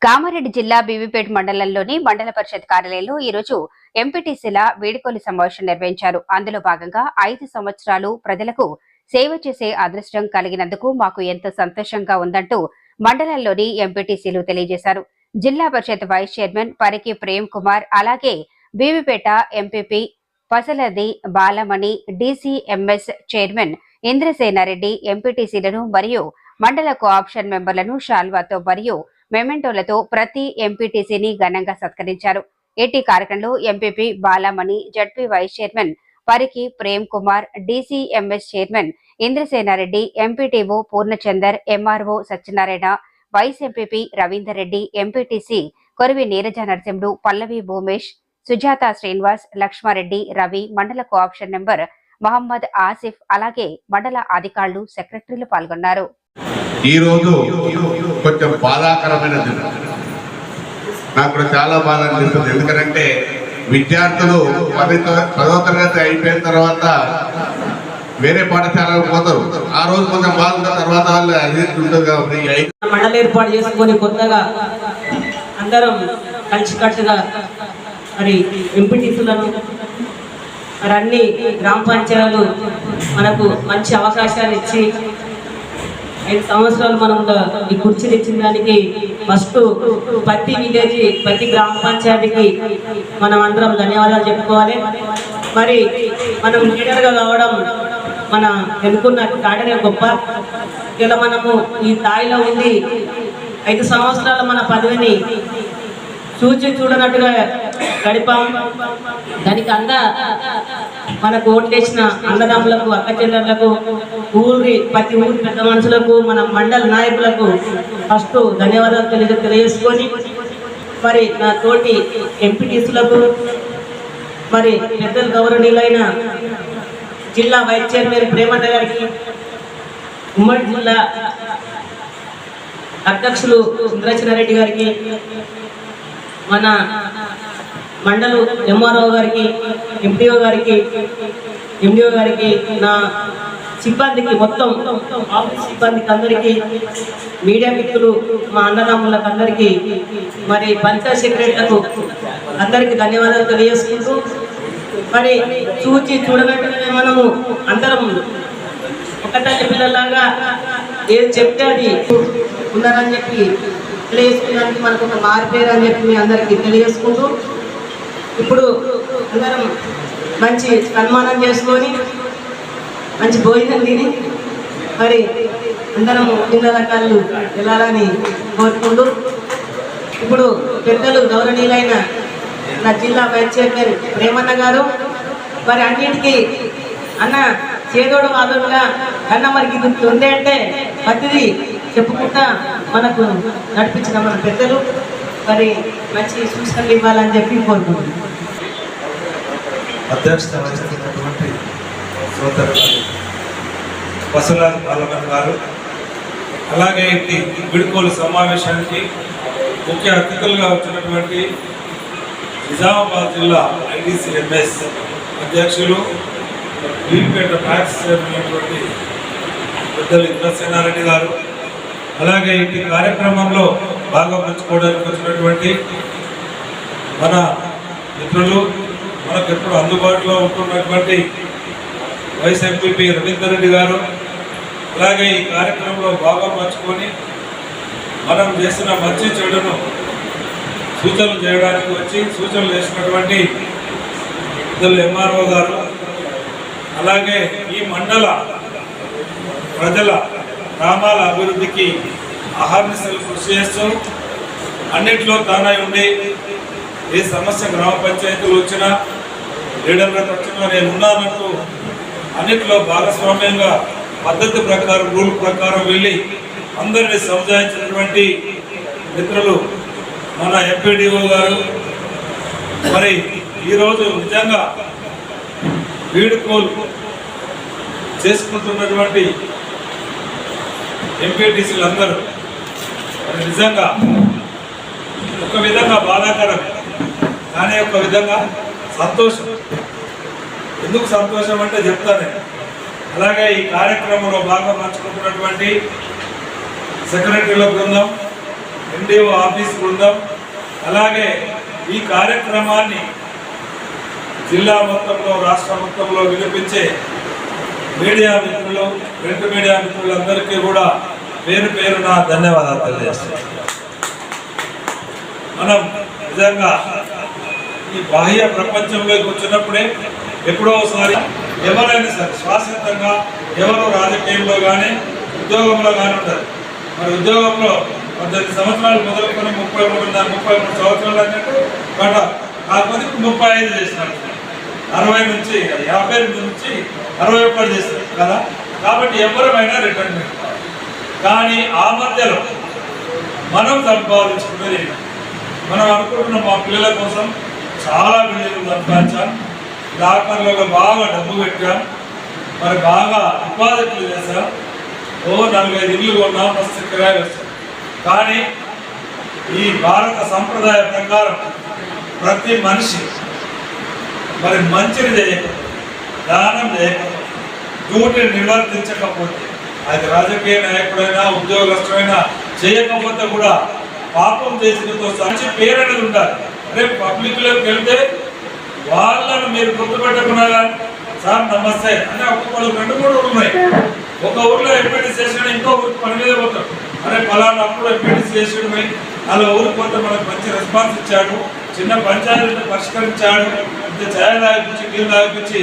కామారెడ్డి జిల్లా బీవీపేట మండలంలోని మండల పరిషత్ కార్యాలయంలో ఈ రోజు ఎంపీటీసీల వీడ్కోలు సమావేశం నిర్వహించారు. అందులో భాగంగా 5 సంవత్సరాలు ప్రజలకు సేవ చేసే అదృష్టం కలిగినందుకు మాకు ఎంతో సంతోషంగా ఉందంటూ మండలంలోని ఎంపీటీసీలు తెలియజేశారు. జిల్లా పరిషత్ వైస్ చైర్మన్ పరికి ప్రేమ్ కుమార్, అలాగే Bibipet MPP Pasaladi Balamani, DCMS chairman Indrasena Reddy ఎంపీటీసీలను మరియు మండల కోఆప్షన్ మెంబర్లను శాల్వాతో మరియు మెమెంటోలతో ప్రతి ఎంపీటీసీని ఘనంగా సత్కరించారు. ఏటీ కార్యక్రమంలో MPP Balamani, ZP vice chairman Pariki Prem Kumar, DCMS chairman Indrasena Reddy, MPTO Purnachander, MRO Satyanarayana, vice MPP Ravinder Reddy, MPTC Korivi Neeraja Narasimhudu, Pallavi Bhoomesh, Sujatha Srinivas, Lakshma Reddy, Ravi, మండల కోఆప్షన్ నెంబర్ మహమ్మద్ ఆసిఫ్, అలాగే మండల అధికారులు, సెక్రటరీలు పాల్గొన్నారు. ఈ రోజు కొంచెం బాధాకరమైన దినం. నాకు కూడా చాలా బాధ అనిపిస్తుంది. ఎందుకంటే విద్యార్థులు 10వ తరగతి అయిపోయిన తర్వాత వేరే పాఠశాలకు పోతారు. ఆ రోజు కొంచెం బాగుంటుంది, తర్వాత వాళ్ళు అది ఉంటుంది కాబట్టి మండలి ఏర్పాటు చేసుకొని కొత్తగా అందరం కలిసికట్టుగా మరి ఎంపీటీసీలను మరి అన్ని గ్రామ పంచాయతీలు మనకు మంచి అవకాశాలు ఇచ్చి 5 సంవత్సరాలు మనం ఈ కుర్చీలు ఇచ్చిన దానికి ఫస్ట్ ప్రతి విలేజ్, ప్రతి గ్రామ పంచాయతీకి మనం అందరం ధన్యవాదాలు చెప్పుకోవాలి. మరి మనం లీడర్గా కావడం మన ఎన్నుకున్న కాడనే గొప్ప. ఇలా మనము ఈ స్థాయిలో ఉండి 5 సంవత్సరాలు మన పదవిని చూడనట్టుగా గడిపాం. దానికి మనకు ఓట్లేసిన అన్నదమ్ములకు, అక్క చెల్లెళ్లకు, ప్రతి ఊరి పెద్ద మనుషులకు, మన మండల నాయకులకు ఫస్ట్ ధన్యవాదాలు తెలియజేసుకొని మరి నా తోటి ఎంపీటీసీలకు, మరి పెద్దలు గౌరవనీయులైన జిల్లా వైస్ చైర్మన్ ప్రేమన్న గారికి, ఉమ్మడి జిల్లా అధ్యక్షులు ఇంద్రసేనారెడ్డి గారికి, మన మండలు ఎంఆర్ఓ గారికి, ఎంపీఓ గారికి, నా సిబ్బందికి, మొత్తం ఆఫీస్ సిబ్బందికి అందరికీ, మీడియా మిత్రులు, మా అన్నదమ్ములకు అందరికీ, మరి పంచాయత్ సెక్రటరీలకు అందరికీ ధన్యవాదాలు తెలియజేసుకుంటూ మరి చూడనట్టుగా మనము అందరం ఒకటంటి పిల్లలాగా ఏది చెప్తే అది ఉన్నారని చెప్పి తెలియజేసుకోవడానికి మనకు ఒక మారిపోయారు అని చెప్పి మీ అందరికీ తెలియజేసుకుంటూ ఇప్పుడు అందరం మంచి సన్మానం చేసుకొని మంచి భోజనం తిని మరి అందరం కింద రకాలు వెళ్ళాలని కోరుకుంటూ ఇప్పుడు పెద్దలు గౌరవనీయులైన నా జిల్లా వైస్ చైర్మన్ ప్రేమన్న గారు మరి అన్నింటికి అన్న చేదోడు వాదోడుగా అన్న మరికి ఇది ఉంది అంటే ప్రతిదీ చెప్పుకుంటా మనకు నడిపించిన మన పెద్దలు మరి మంచి సూచనలు ఇవ్వాలని చెప్పి కోరుకుంటున్నాను. అధ్యక్షత వహిస్తున్నటువంటి సోదరులు పసలాది బాలమణి గారు, అలాగే ఈ వీడ్కోలు సమావేశానికి ముఖ్య అతిథులుగా వచ్చినటువంటి నిజామాబాద్ జిల్లా ఐడీసీఎంఎస్ అధ్యక్షులు, బీవీపేట మ్యాక్స్ అయినటువంటి పెద్దలు ఇంద్రసేనారెడ్డి గారు, అలాగే ఈ కార్యక్రమంలో భాగం పంచుకోవడానికి వచ్చినటువంటి మన మిత్రులు, మనకు ఎప్పుడు అందుబాటులో ఉంటున్నటువంటి వైస్ ఎంపీపీ రవీందర్ రెడ్డి గారు, అలాగే ఈ కార్యక్రమంలో భాగం పంచుకొని మనం చేసిన మంచి చెడును సూచనలు చేయడానికి వచ్చి సూచనలు చేసినటువంటి ఇద్దరు ఎంఆర్ఓ గారు, అలాగే ఈ మండల ప్రజల గ్రామాల అభివృద్ధికి అహర్నిశలు కృషి చేస్తూ అన్నింటిలో తానై ఉండి ఏ సమస్య గ్రామ పంచాయతీలు వచ్చినా, లీడర్లకు వచ్చినా నేను ఉన్నానంటూ అన్నింటిలో భాగస్వామ్యంగా పద్ధతి ప్రకారం, రూల్ ప్రకారం వెళ్ళి అందరినీ సమజాయించినటువంటి మిత్రులు మన ఎంపీడీఓ గారు. మరి ఈరోజు నిజంగా వీడ్కోలు చేసుకుంటున్నటువంటి ఎంపీటీసీలు అందరూ నిజంగా ఒక విధంగా బాధాకరం, కానీ ఒక విధంగా సంతోషం. ఎందుకు సంతోషం అంటే చెప్తాను. అలాగే ఈ కార్యక్రమంలో భాగం పంచుకుంటున్నటువంటి సెక్రటరీల బృందం, ఎన్డీఓ ఆఫీస్ బృందం, అలాగే ఈ కార్యక్రమాన్ని జిల్లా మొత్తంలో రాష్ట్ర మొత్తంలో వినిపించే మీడియా మిత్రులు, ప్రింట్ మీడియా మిత్రులందరికీ కూడా పేరు పేరున ధన్యవాదాలు తెలియజేస్తున్నాం. మనం నిజంగా ఈ బాహ్య ప్రపంచంలోకి వచ్చినప్పుడే ఎప్పుడో ఒకసారి ఎవరైనా సరే శాశ్వతంగా ఎవరో రాజకీయంలో కానీ ఉద్యోగంలో కానీ ఉంటారు. మరి ఉద్యోగంలో 18 సంవత్సరాలు మొదలుకొని 33 సంవత్సరాలు అన్నట్టు గట కాకపోతే 35 చేసినారు, 60 నుంచి 50 నుంచి 61 చేస్తారు కదా. కాబట్టి ఎవరైనా రిటైర్మెంట్. కానీ ఆ మధ్యలో మనం సంపాదించుకునేది, మనం అనుకుంటున్నాం మా పిల్లల కోసం చాలా బిల్డింగ్లు సంపాదించాం, లాకర్లలో బాగా డబ్బు పెట్టాం, మరి బాగా డిపాజిట్లు చేశాం, 4-5 ఇళ్ళు కొన్నాం, మస్తు కిరాయి వస్తాం. కానీ ఈ భారత సంప్రదాయ ప్రకారం ప్రతి మనిషి మరి మంచిని చేయకపోతే, దానం చేయకపోతే, డ్యూటీని నిర్వర్తించకపోతే, అది రాజకీయ నాయకుడైనా ఉద్యోగస్తుడైనా చేయకపోతే కూడా పాపం చేసినతో మంచి పేరు అనేది ఉండాలి. రేపు పబ్లిక్లోకి వెళ్తే వాళ్ళను మీరు గుర్తుపెట్టకున్నా కానీ సార్ నమస్తే అంటే ఒక్కొక్కరు 2-3 ఊళ్ళు ఉన్నాయి. ఒక ఊర్లో ఎంపీటీసీ చేసిన ఇంకో ఊరికి పని మీద పోతారు. అరే ఫలానా అప్పుడు ఎంపీటీసీ చేసాడు పోయి అలా ఊరికి పోతే మనకు మంచి రెస్పాన్స్ ఇచ్చాడు, చిన్న పంచాయతీని పరిష్కరించాడు, ఇంత ఛాయ తాగిపించి నీళ్ళు తాగిపించి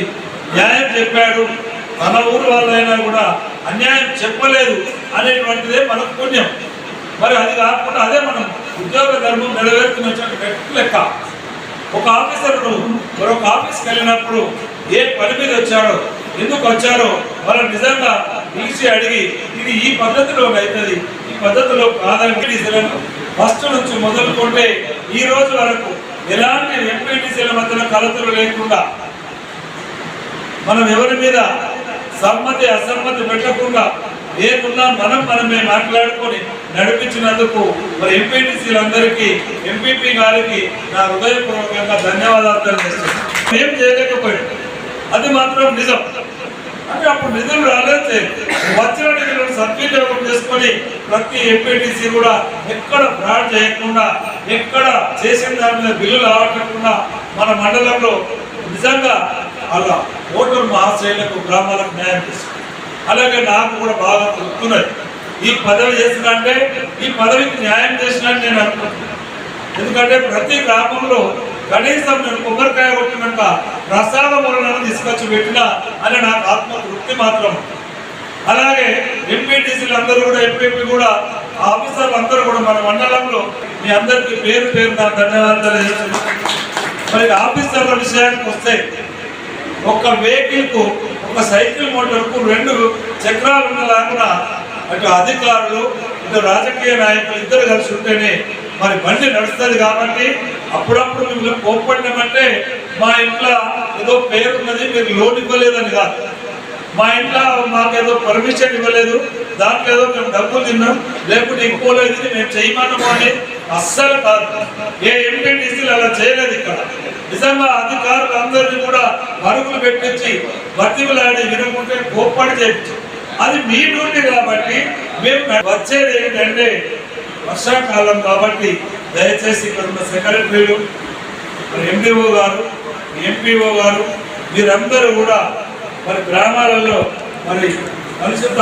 న్యాయం చెప్పాడు, తన ఊరు వాళ్ళైనా కూడా అన్యాయం చెప్పలేదు అనేటువంటిదే మనకు పుణ్యం. మరి అది కాకుండా అదే మనం ఉద్యోగ ధర్మం నెరవేర్చుకున్న లెక్క. ఒక ఆఫీసర్ మరొక ఆఫీస్కి వెళ్ళినప్పుడు ఏ పని మీద వచ్చాడో, ఎందుకు వచ్చారో వాళ్ళు నిజంగా పిలిచి అడిగి ఇది ఈ పద్ధతిలో అవుతుంది, ఈ పద్ధతిలో కాదని ఫస్ట్ నుంచి మొదలుకుంటే ఈ రోజు వరకు ఎలాంటి ఎంపీటీసీల మధ్యన కలతలు లేకుండా, మనం ఎవరి మీద సమ్మతి అసమ్మతి పెట్టకుండా ఏమున్నా మనమే మాట్లాడుకొని నడిపించినందుకు మరి ఎంపీటీసీలందరికీ, ఎంపీపీ గారికి నా హృదయపూర్వకంగా ధన్యవాదాలు తెలియజేస్తున్నాను. ఏం చేయలేకపోయాడు అది మాత్రం నిజం. అంటే అప్పుడు నిధులు రాలేదు, వచ్చిన నిధులను సద్వినియోగం చేసుకొని ప్రతి ఎంపీటీసీ కూడా ఎక్కడ ఫ్రాడ్ చేయకుండా, ఎక్కడ చేసిన దాని మీద బిల్లులు ఆవకుండా మన మండలంలో నిజంగా అలా ఓటరు మహాశైలకు గ్రామాలకు న్యాయం చేస్తుంది. అలాగే నాకు కూడా బాగా గుర్తున్నది, ఈ పదవి చేసినంటే ఈ పదవికి న్యాయం చేసినట్టు నేను అనుకుంటున్నాను. ఎందుకంటే ప్రతి గ్రామంలో కనీసం నేను కొబ్బరికాయ కొట్టినాక ప్రసాద మూలలను తీసుకొచ్చి పెట్టినా అని నాకు ఆత్మ తృప్తి మాత్రం. అలాగే ఎంపీటీసీలు అందరూ కూడా, ఎంపీపీ కూడా, ఆఫీసర్లు అందరూ కూడా మన మండలంలో మీ అందరికీ పేరు పేరు నా ధన్యవాదాలు తెలియజేస్తున్నాను. మరి ఆఫీసర్ల విషయానికి వస్తే ఒక వెహికల్కు, ఒక సైకిల్ మోటార్కు 2 చక్రాలు ఉన్నలాగా అటు అధికారులు ఇటు రాజకీయ నాయకులు ఇద్దరు కలిసి ఉంటేనే మరి బండి నడుస్తుంది. కాబట్టి అప్పుడప్పుడు మిమ్మల్ని కోప్పడినామంటే మా ఇంట్లో ఏదో పేరున్నది, మీరు లోన్ ఇవ్వలేదని కాదు, మా ఇంట్లో మాకేదో పర్మిషన్ ఇవ్వలేదు, దాంట్లో ఏదో మేము డబ్బులు తిన్నాం, లేకుంటే ఇంకోలేదు మేము చేయమన్నాము అని అస్సలు కాదు. ఏ ఎంపీటీసీలు అలా చేయలేదు. ఇక్కడ నిజంగా అధికారులు అందరినీ కూడా పరుగులు పెట్టించి బతిమలాడి వినకుంటే కోప్పడి చేయించి, అది మీ డ్యూటీ కాబట్టి మేము వచ్చేది ఏంటంటే వర్షాకాలం కాబట్టి దయచేసి ఇక్కడ ఉన్న సెక్రటరీలు, మరి ఎండిఓ గారు, ఎంపీఓ గారు, మీరందరూ కూడా మరి గ్రామాలలో మరి పరిశుద్ధ